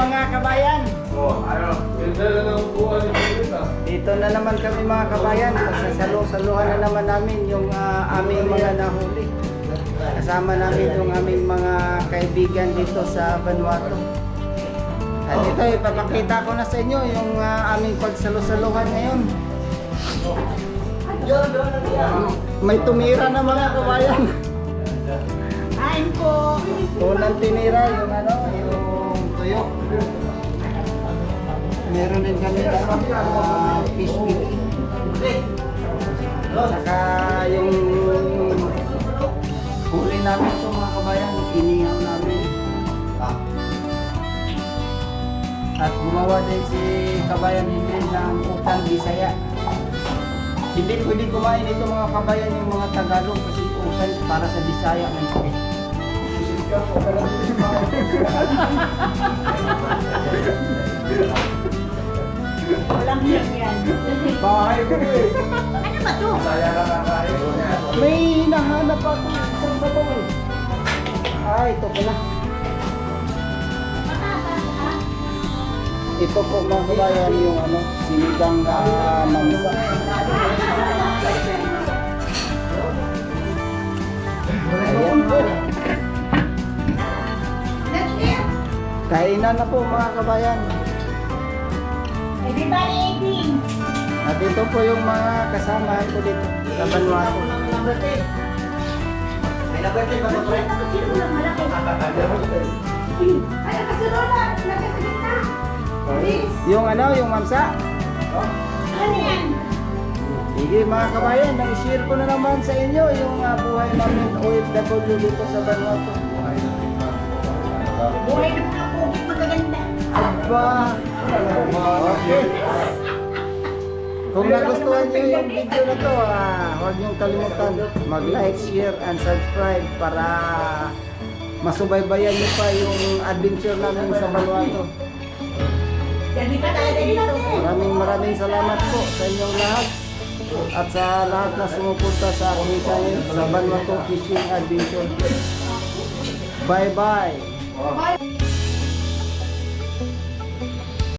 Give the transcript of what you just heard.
mga kabayan. Ganda na ng buwan dito. Dito na naman kami mga kabayan. Pagsasalo-saluhan na naman namin yung aming mga nahuli. Kasama namin yung aming mga kaibigan dito sa Vanuatu. At ito, ipapakita ko na sa inyo yung aming pagsalo-saluhan ngayon. May tumira na mga kabayan. Kain po. Tunang tinira yung yung tuyo. Meron din kami fish fillet. Saka yung huli namin ito mga kabayan, inihaw namin. At gumawa din si kabayan hindi ng utang Bisaya. Hindi pwede kumain ito mga kabayan yung mga Tagalog kasi utang para sa Bisaya na ito. Walang yan yan. Bahay ko eh. Ano ba to? Saya na kakain ko niya. May hinahanap ako isang sabaw eh. Ay, ito pala. Ito po mga kabayan yung sinigang mamsa. Ayan po. That's it. Kainan na po mga kabayan. Everybody eating. At ito po yung mga kasama ko dito sa Vanuatu. Sino lang malaki? Ay, nakasarola. Lagay sa gitna. Please. Yung yung mamsa. Ano yan? Sige mga kabayan, nag-share ko na naman sa inyo yung buhay namin OFW dito sa Vanuatu. Buhay ng mga pugit magaganda. Aba! Okay. Kung nagustuhan niyo yung video na to, huwag niyong kalimutan mag-like, share, and subscribe para masubaybayan niyo pa yung adventure namin sa Vanuatu. Dali pa tayo dito. Maraming salamat po sa inyong lahat at sa lahat na sumupunta sa aking channel sa Vanuatu Fishing Adventure. Bye-bye!